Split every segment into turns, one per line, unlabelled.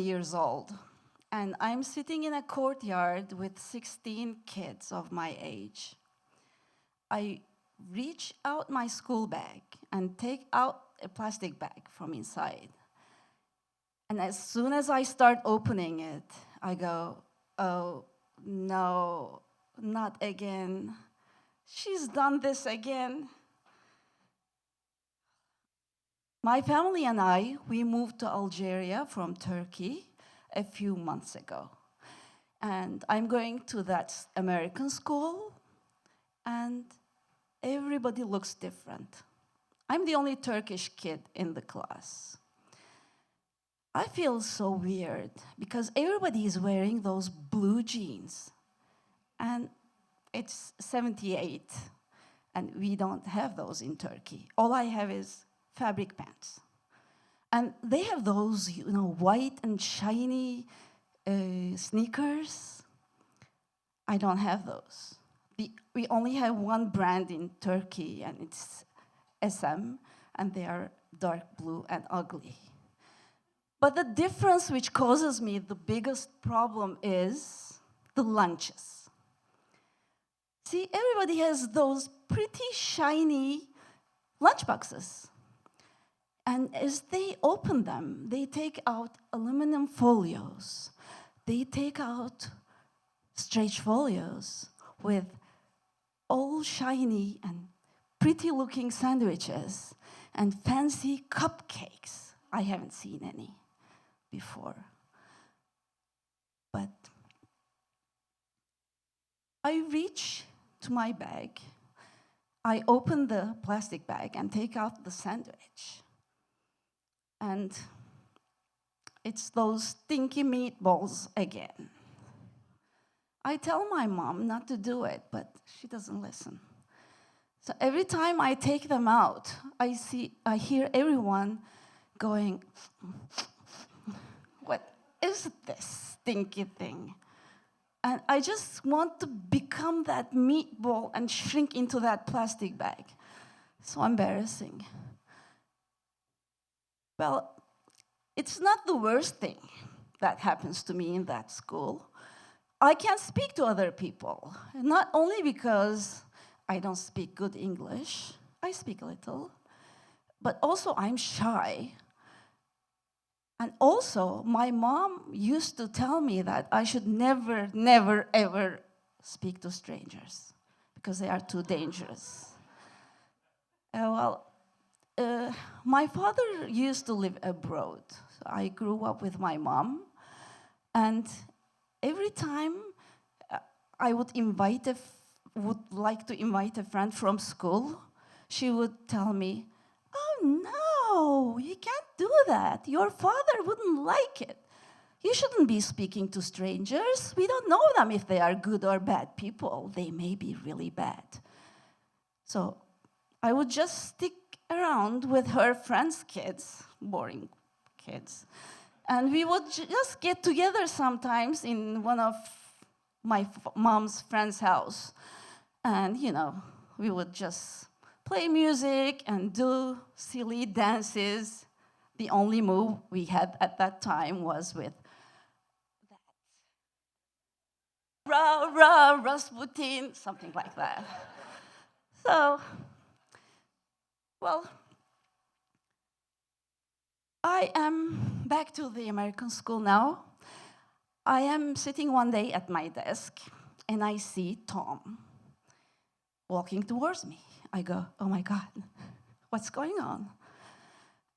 years old, and I'm sitting in a courtyard with 16 kids of my age. I reach out my school bag and take out a plastic bag from inside. And as soon as I start opening it, I go, oh, no, not again. She's done this again. My family and I, we moved to Algeria from Turkey a few months ago. And I'm going to that American school, and everybody looks different. I'm the only Turkish kid in the class. I feel so weird because everybody is wearing those blue jeans. And it's 78, and we don't have those in Turkey. All I have is fabric pants. And they have those, white and shiny sneakers. I don't have those. We only have one brand in Turkey, and it's SM, and they are dark blue and ugly. But the difference which causes me the biggest problem is the lunches. See, everybody has those pretty shiny lunchboxes. And as they open them, they take out aluminum folios. They take out stretch folios with all shiny and pretty-looking sandwiches and fancy cupcakes. I haven't seen any before. But I reach to my bag. I open the plastic bag and take out the sandwich. And it's those stinky meatballs again. I tell my mom not to do it, but she doesn't listen. So every time I take them out, I hear everyone going, what is this stinky thing? And I just want to become that meatball and shrink into that plastic bag. So embarrassing. Well, it's not the worst thing that happens to me in that school. I can't speak to other people, not only because I don't speak good English, I speak a little, but also I'm shy. And also, my mom used to tell me that I should never, never, ever speak to strangers because they are too dangerous. My father used to live abroad. So I grew up with my mom, and every time I would like to invite a friend from school, she would tell me, "Oh no, you can't do that. Your father wouldn't like it. You shouldn't be speaking to strangers. We don't know them if they are good or bad people. They may be really bad." So I would just stick around with her friends' kids, boring kids. And we would just get together sometimes in one of my mom's friend's house. And, we would just play music and do silly dances. The only move we had at that time was with that. Rah, rah, Rasputin, something like that. So, well, I am back to the American school now. I am sitting one day at my desk, and I see Tom walking towards me. I go, oh my God, what's going on?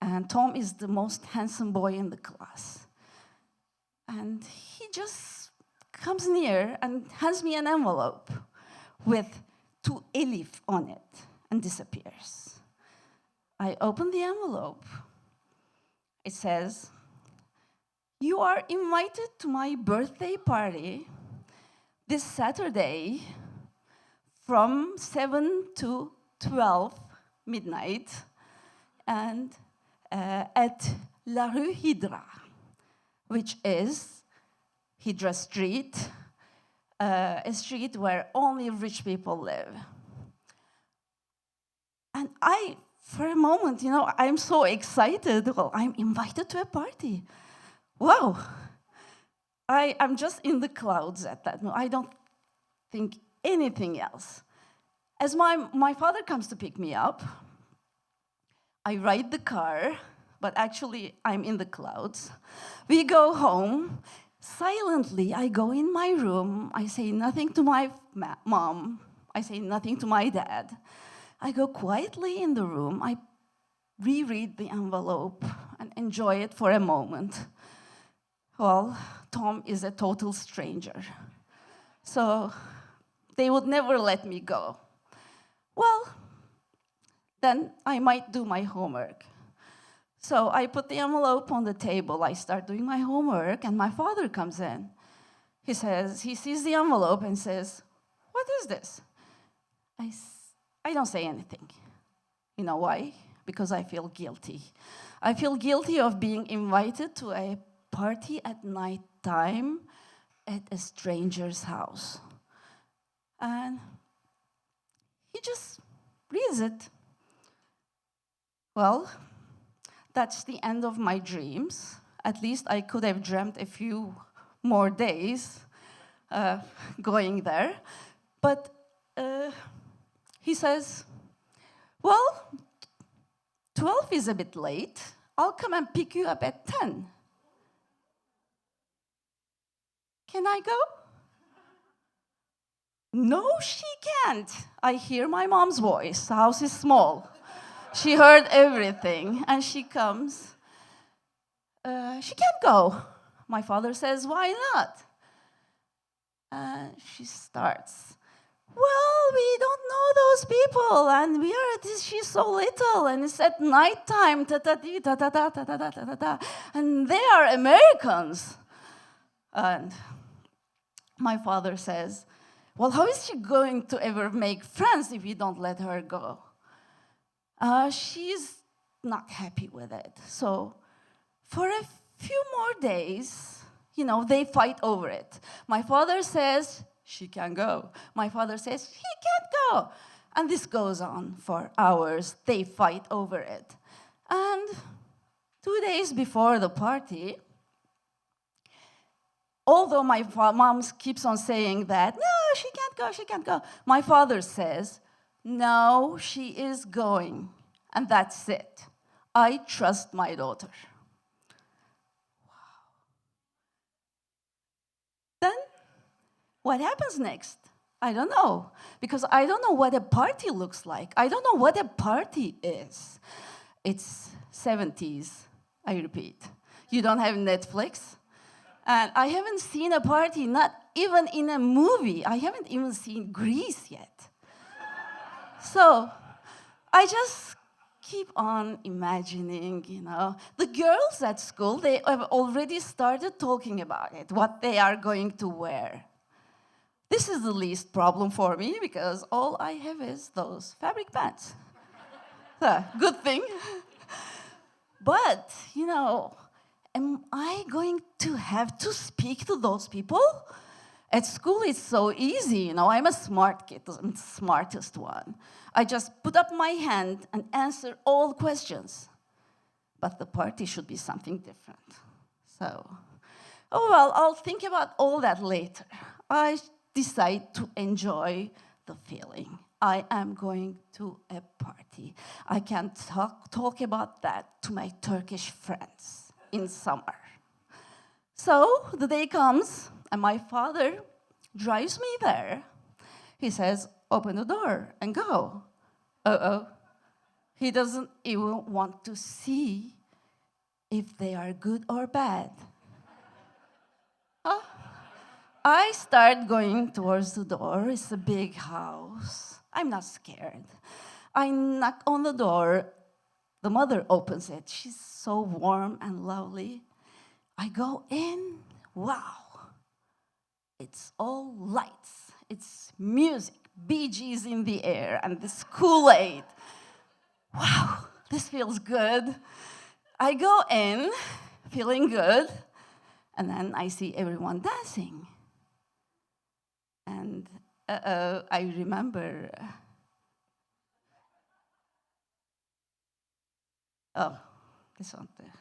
And Tom is the most handsome boy in the class. And he just comes near and hands me an envelope with "to Elif" on it and disappears. I open the envelope. It says, "You are invited to my birthday party this Saturday from 7 to 12 midnight and at La Rue Hydra, which is Hydra Street, a street where only rich people live." And for a moment, I'm so excited. Well, I'm invited to a party. Wow, I'm just in the clouds at that moment. I don't think anything else. As my father comes to pick me up, I ride the car, but actually I'm in the clouds. We go home. Silently, I go in my room. I say nothing to my mom. I say nothing to my dad. I go quietly in the room. I reread the envelope and enjoy it for a moment. Well, Tom is a total stranger. So they would never let me go. Well, then I might do my homework. So I put the envelope on the table. I start doing my homework, and my father comes in. He sees the envelope and says, "What is this?" I don't say anything. You know why? Because I feel guilty. I feel guilty of being invited to a party at night time at a stranger's house. And he just reads it. Well, that's the end of my dreams. At least I could have dreamt a few more days going there. But he says, "Well, 12 is a bit late. I'll come and pick you up at 10. Can I go?" "No, she can't." I hear my mom's voice. The house is small. She heard everything, and she comes. "She can't go." My father says, "Why not?" She starts, "Well, we don't know those people, and she's so little, and it's at nighttime, and they are Americans." And my father says, "Well, how is she going to ever make friends if you don't let her go?" She's not happy with it. So for a few more days, they fight over it. My father says, "She can go." My father says, "He can't go." And this goes on for hours. They fight over it. And 2 days before the party, although my mom keeps on saying that, "No, she can't go, she can't go," my father says, "No, she is going." And that's it. I trust my daughter. Then, what happens next? I don't know, because I don't know what a party looks like. I don't know what a party is. It's 70s, I repeat. You don't have Netflix. And I haven't seen a party, not even in a movie. I haven't even seen Grease yet. So I just keep on imagining, The girls at school, they have already started talking about it, what they are going to wear. This is the least problem for me because all I have is those fabric pants. Good thing. But, am I going to have to speak to those people? At school, it's so easy, I'm a smart kid, I'm the smartest one. I just put up my hand and answer all questions. But the party should be something different. So, I'll think about all that later. I decide to enjoy the feeling. I am going to a party. I can talk about that to my Turkish friends in summer. So the day comes, and my father drives me there. He says, "Open the door and go." Uh-oh. He doesn't even want to see if they are good or bad. Huh? I start going towards the door. It's a big house. I'm not scared. I knock on the door. The mother opens it. She's so warm and lovely. I go in. Wow. It's all lights. It's music. Bee Gees in the air and this Kool-Aid. Wow, this feels good. I go in, feeling good, and then I see everyone dancing. And I remember, this one there.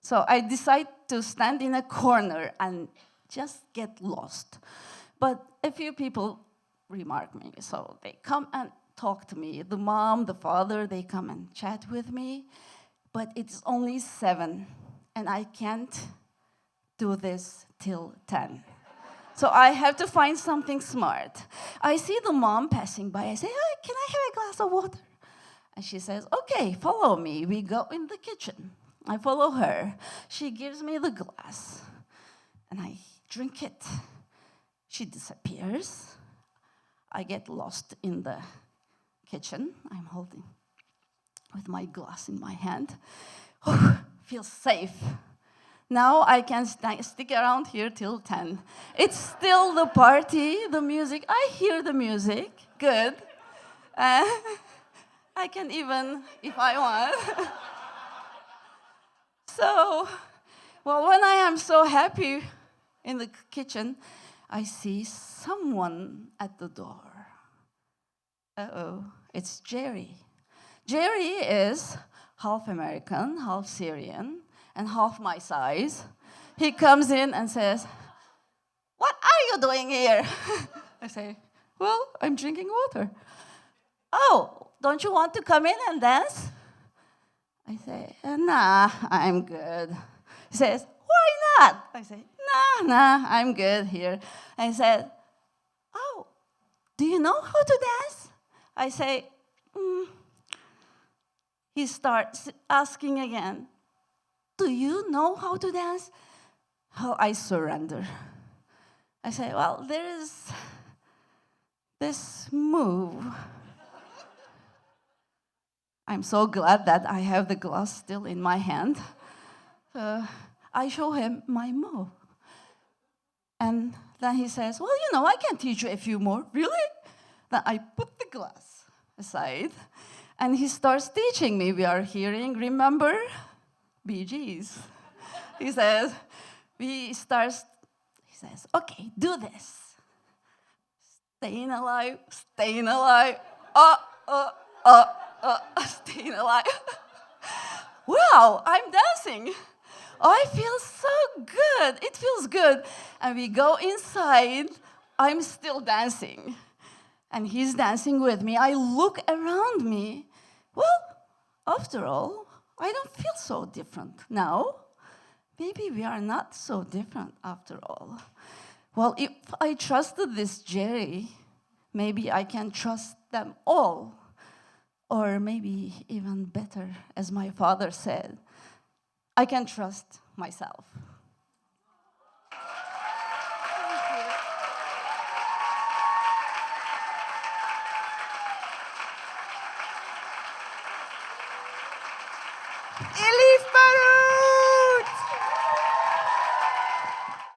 So I decide to stand in a corner and just get lost. But a few people remark me, so they come and talk to me. The mom, the father, they come and chat with me. But it's only 7, and I can't do this till 10. So I have to find something smart. I see the mom passing by. I say, "Hey, can I have a glass of water?" And she says, "Okay, follow me." We go in the kitchen. I follow her. She gives me the glass, and I drink it. She disappears. I get lost in the kitchen. I'm holding with my glass in my hand. Feels safe. Now I can stick around here till 10. It's still the party, the music. I hear the music. Good. I can even, if I want. So, well, when I am so happy in the kitchen, I see someone at the door. Uh-oh, it's Jerry. Jerry is half American, half Syrian, and half my size. He comes in and says, "What are you doing here?" I say, "Well, I'm drinking water." "Oh, don't you want to come in and dance?" I say, "Nah, I'm good." He says, "Why not?" I say, Nah, I'm good here." I said, "Oh, do you know how to dance?" I say, He starts asking again, "Do you know how to dance?" Oh, I surrender. I say, "Well, there is this move." I'm so glad that I have the glass still in my hand. I show him my move. And then he says, "Well, I can teach you a few more." "Really?" Then I put the glass aside, and he starts teaching me. We are hearing, remember? Bee Gees. He says, he says, "Okay, do this. Staying alive, staying alive. Staying alive." Wow, I'm dancing. I feel so good. It feels good. And we go inside. I'm still dancing. And he's dancing with me. I look around me. Well, after all, I don't feel so different now. Maybe we are not so different after all. Well, if I trusted this Jerry, maybe I can trust them all. Or maybe even better, as my father said, I can trust myself.